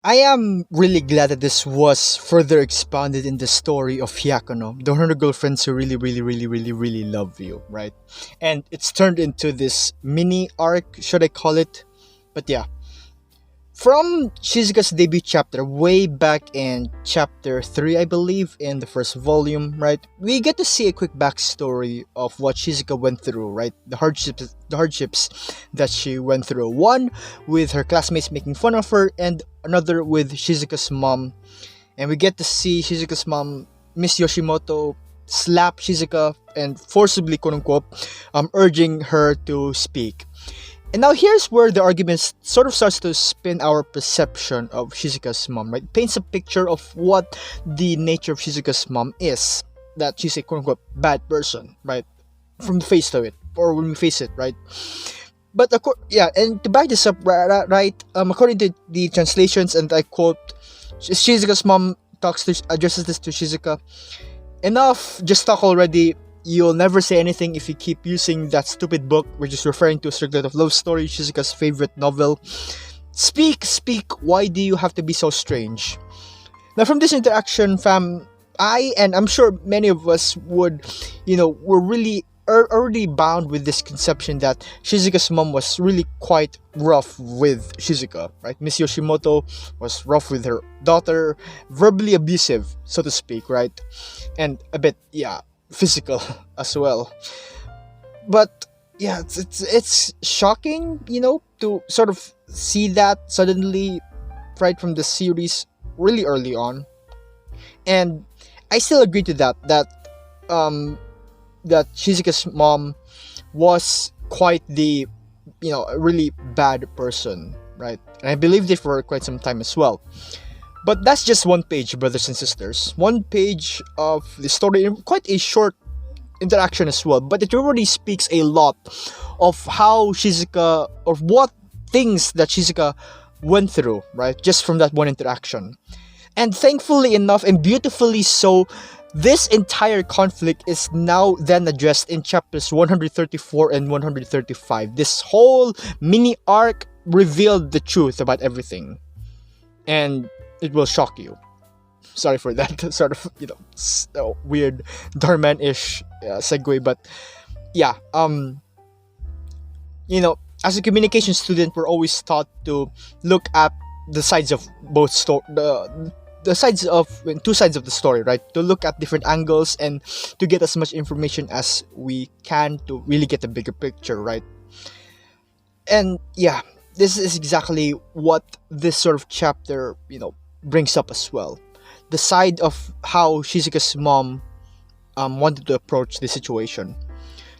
I am really glad that this was further expanded in the story of Hyakuno, the 100 girlfriends who really, really, really, really, really love you, right? And it's turned into this mini arc, should I call it? But yeah, from Shizuka's debut chapter, way back in chapter 3, I believe, in the first volume, right? We get to see a quick backstory of what Shizuka went through, right? The hardships that she went through. One with her classmates making fun of her, and another with Shizuka's mom. And we get to see Shizuka's mom, Miss Yoshimoto, slap Shizuka and forcibly, quote unquote, urging her to speak. And now here's where the argument sort of starts to spin our perception of Shizuka's mom, right? It paints a picture of what the nature of Shizuka's mom is. That she's a quote unquote bad person, right? From the face of it, or when we face it, right? But yeah, and to back this up, right? According to the translations, and I quote, Shizuka's mom addresses this to Shizuka. Enough, just talk already. You'll never say anything if you keep using that stupid book, which is referring to a Circlet of Love story, Shizuka's favorite novel. Speak, speak, why do you have to be so strange? Now, from this interaction, fam, and I'm sure many of us were really already bound with this conception that Shizuka's mom was really quite rough with Shizuka, right? Miss Yoshimoto was rough with her daughter, verbally abusive, so to speak, right? And a bit, yeah, physical as well. But yeah, it's shocking, to sort of see that suddenly right from the series really early on. And I still agree to um that Shizuka's mom was quite the a really bad person, right? And I believed it for quite some time as well. But that's just one page, brothers and sisters. One page of the story, quite a short interaction as well. But it already speaks a lot of how Shizuka, or what things that Shizuka went through, right? Just from that one interaction. And thankfully enough, and beautifully so, this entire conflict is now then addressed in chapters 134 and 135. This whole mini arc revealed the truth about everything. And it will shock you. Sorry for that sort of, weird Darman-ish segue, but yeah, as a communication student, we're always taught to look at the sides of both the sides of two sides of the story, right? To look at different angles and to get as much information as we can to really get a bigger picture, right? And yeah, this is exactly what this sort of chapter, brings up as well. The side of how Shizuka's mom wanted to approach the situation.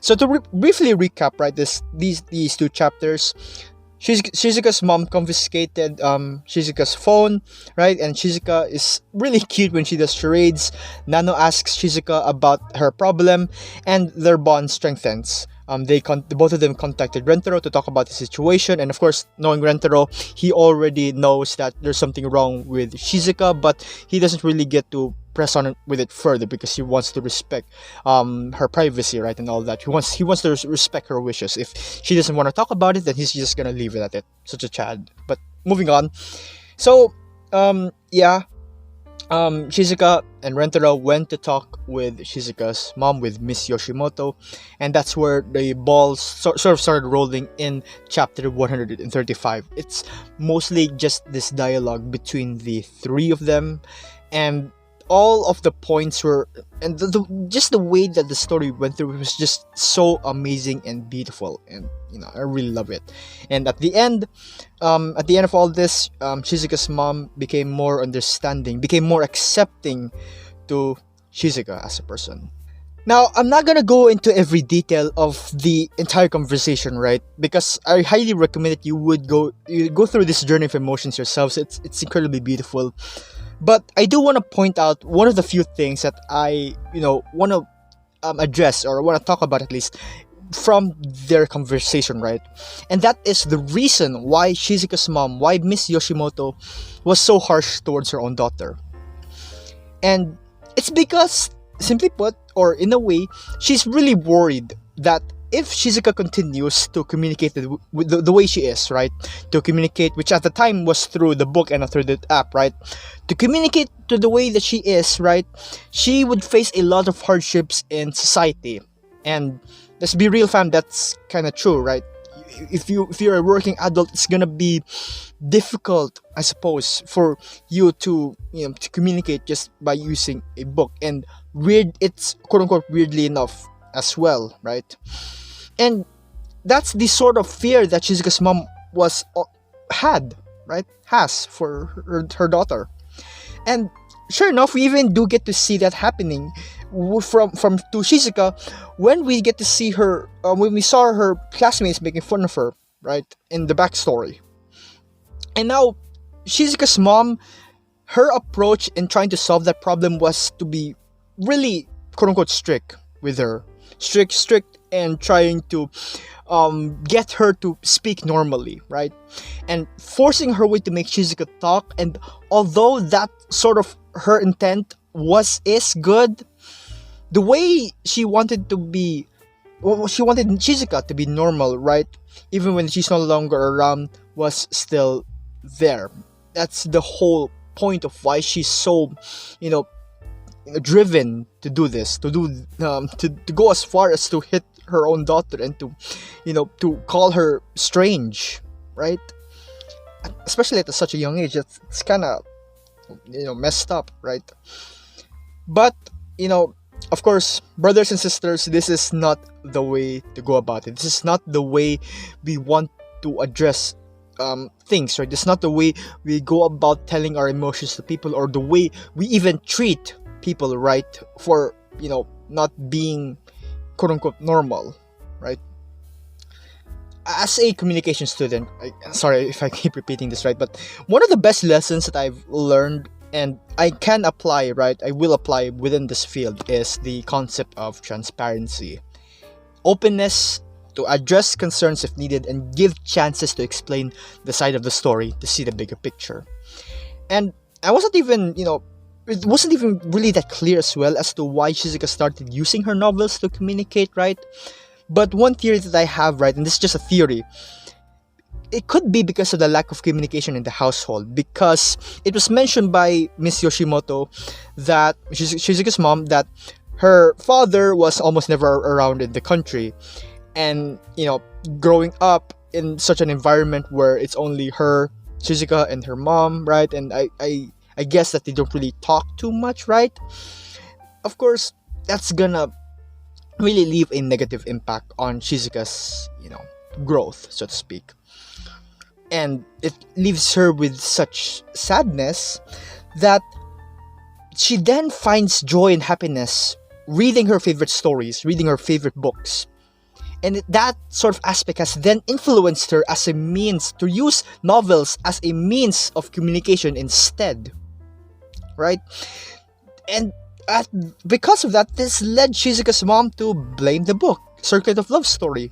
So to briefly recap, right, these two chapters, Shizuka's mom confiscated Shizuka's phone, right? And Shizuka is really cute when she does charades. Nano asks Shizuka about her problem, and their bond strengthens. Both of them contacted Rentaro to talk about the situation, and of course, knowing Rentaro, he already knows that there's something wrong with Shizuka, but he doesn't really get to press on with it further because he wants to respect her privacy, right, and all that. He wants to respect her wishes. If she doesn't want to talk about it, then he's just gonna leave it at it. Such a Chad. But moving on. So yeah, Shizuka and Rentaro went to talk with Shizuka's mom, with Miss Yoshimoto, and that's where the balls sort of started rolling in chapter 135. It's mostly just this dialogue between the three of them, and all of the points were, and just the way that the story went through was just so amazing and beautiful, and I really love it. And at the end of all this, Shizuka's mom became more understanding, became more accepting to Shizuka as a person. Now, I'm not gonna go into every detail of the entire conversation, right? Because I highly recommend that you go through this journey of emotions yourselves. It's incredibly beautiful. But I do want to point out one of the few things that I, want to address, or want to talk about at least, from their conversation, right? And that is the reason why Shizuka's mom, why Miss Yoshimoto, was so harsh towards her own daughter. And it's because, simply put, or in a way, she's really worried that if Shizuka continues to communicate with the way she is, right? To communicate, which at the time was through the book and not through the app, right? To communicate to the way that she is, right? She would face a lot of hardships in society. And let's be real, fam, that's kind of true, right? If you're a working adult, it's gonna be difficult, I suppose, for you to to communicate just by using a book. And it's quote unquote weirdly enough as well, right? And that's the sort of fear that Shizuka's mom was had, right? Has for her daughter. And sure enough, we even do get to see that happening from to Shizuka when we get to see her when we saw her classmates making fun of her, right, in the backstory. And now Shizuka's mom, her approach in trying to solve that problem was to be really quote unquote strict with her, strict, and trying to get her to speak normally, right? And forcing her way to make Shizuka talk. And although that sort of her intent is good, the way she wanted to be, well, she wanted Shizuka to be normal, right? Even when she's no longer around, was still there. That's the whole point of why she's so, driven to do this, to go as far as to hit her own daughter and to call her strange, right? Especially at such a young age, it's kind of messed up, right? But of course, brothers and sisters, this is not the way to go about it. This is not the way we want to address things, right? This is not the way we go about telling our emotions to people, or the way we even treat people, right? For not being quote unquote normal, right? As a communication student, sorry if I keep repeating this, right? But one of the best lessons that I've learned, and I can apply, right? I will apply within this field, is the concept of transparency, openness to address concerns if needed, and give chances to explain the side of the story to see the bigger picture. And I wasn't even, it wasn't even really that clear as well as to why Shizuka started using her novels to communicate, right? But one theory that I have, right, and this is just a theory, it could be because of the lack of communication in the household, because it was mentioned by Miss Yoshimoto, that Shizuka's mom, that her father was almost never around in the country. And, growing up in such an environment where it's only her, Shizuka, and her mom, right? And I guess that they don't really talk too much, right? Of course, that's gonna really leave a negative impact on Shizuka's, growth, so to speak. And it leaves her with such sadness that she then finds joy and happiness reading her favorite stories, reading her favorite books. And that sort of aspect has then influenced her as a means to use novels as a means of communication instead, right? And because of that, this led Shizuka's mom to blame the book, Circuit of Love Story.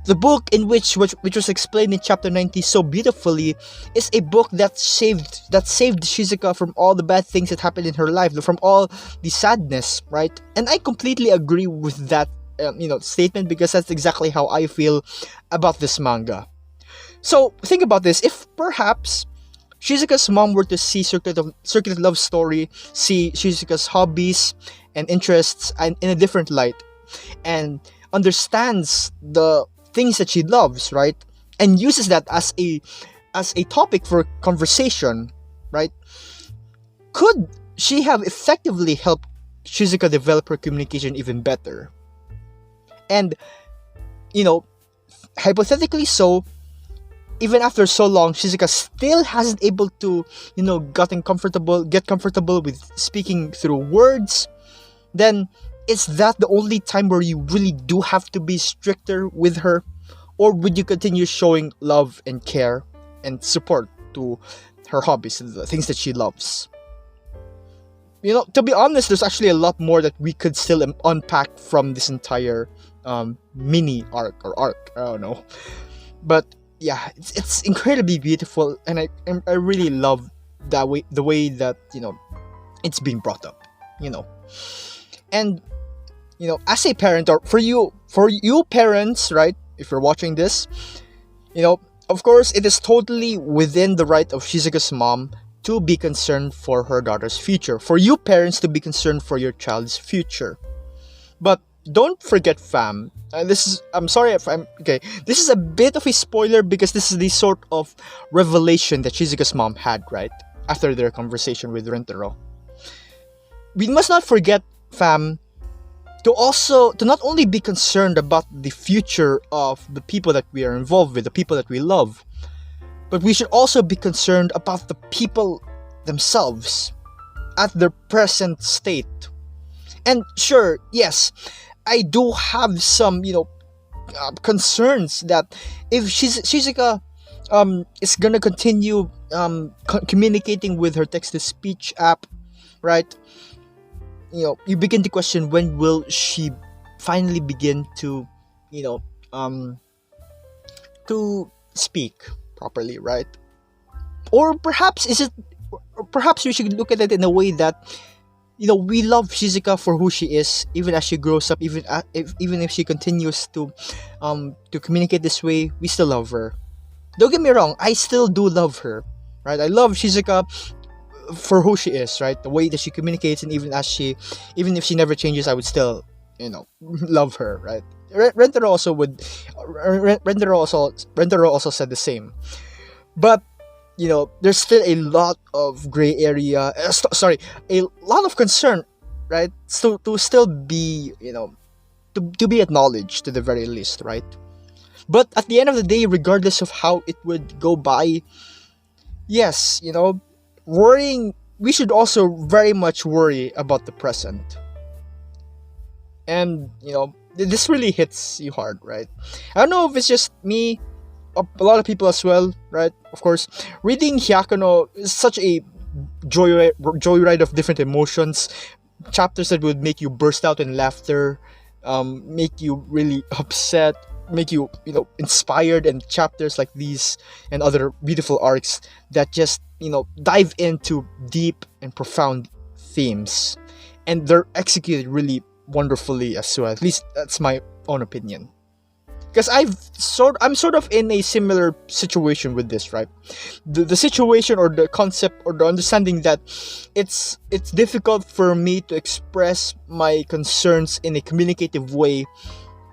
The book, in which was explained in chapter 90 so beautifully, is a book that saved Shizuka from all the bad things that happened in her life, from all the sadness, right? And I completely agree with that statement, because that's exactly how I feel about this manga. So think about this: if perhaps Shizuka's mom were to see Circuit of Love Story, see Shizuka's hobbies and interests and in a different light, and understands the things that she loves, right, and uses that as a topic for conversation, right, could she have effectively helped Shizuka develop her communication even better? And hypothetically, so even after so long, Shizuka still hasn't able to get comfortable with speaking through words, then is that the only time where you really do have to be stricter with her? Or would you continue showing love and care and support to her hobbies, the things that she loves? To be honest, there's actually a lot more that we could still unpack from this entire mini arc, I don't know. But yeah, it's incredibly beautiful, and I really love the way that it's being brought up, and as a parent, or for you parents, right? If you're watching this, of course, it is totally within the right of Shizuka's mom to be concerned for her daughter's future. For you parents to be concerned for your child's future. But don't forget, fam. I'm sorry if I'm okay. This is a bit of a spoiler because this is the sort of revelation that Shizuka's mom had, right? After their conversation with Rentaro. We must not forget, fam, to not only be concerned about the future of the people that we are involved with, the people that we love, but we should also be concerned about the people themselves at their present state. And sure, yes, I do have some, concerns that if Shizuka is gonna continue communicating with her text-to-speech app, right? You begin to question, when will she finally begin to, you know, um, to speak properly, right? Or perhaps perhaps we should look at it in a way that, we love Shizuka for who she is, even as she grows up, even if she continues to communicate this way, we still love her. Don't get me wrong, I still do love her, right? I love Shizuka for who she is, right? The way that she communicates, and even if she never changes, I would still, love her, right? Rentaro also would, Rentaro also said the same, but there's still a lot of gray area. A lot of concern, right? So to still be, to be acknowledged to the very least, right? But at the end of the day, regardless of how it would go by, yes, worrying, we should also very much worry about the present. And, this really hits you hard, right? I don't know if it's just me, a lot of people as well, right? Of course, reading Hyakuno is such a joyride of different emotions. Chapters that would make you burst out in laughter, make you really upset, make you, inspired, and chapters like these and other beautiful arcs that just, dive into deep and profound themes. And they're executed really wonderfully as well. At least that's my own opinion. Because I'm sort of in a similar situation with this, right? The situation, or the concept, or the understanding that it's difficult for me to express my concerns in a communicative way,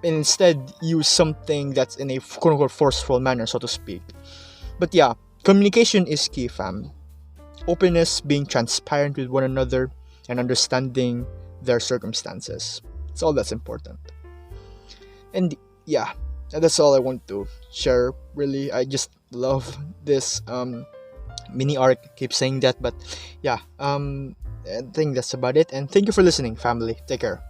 and instead use something that's in a quote-unquote forceful manner, so to speak. But yeah, communication is key, fam. Openness, being transparent with one another, and understanding their circumstances. It's all that's important. And yeah, that's all I want to share, really. I just love this mini arc. Keep saying that, but yeah, I think that's about it. And thank you for listening, family. Take care.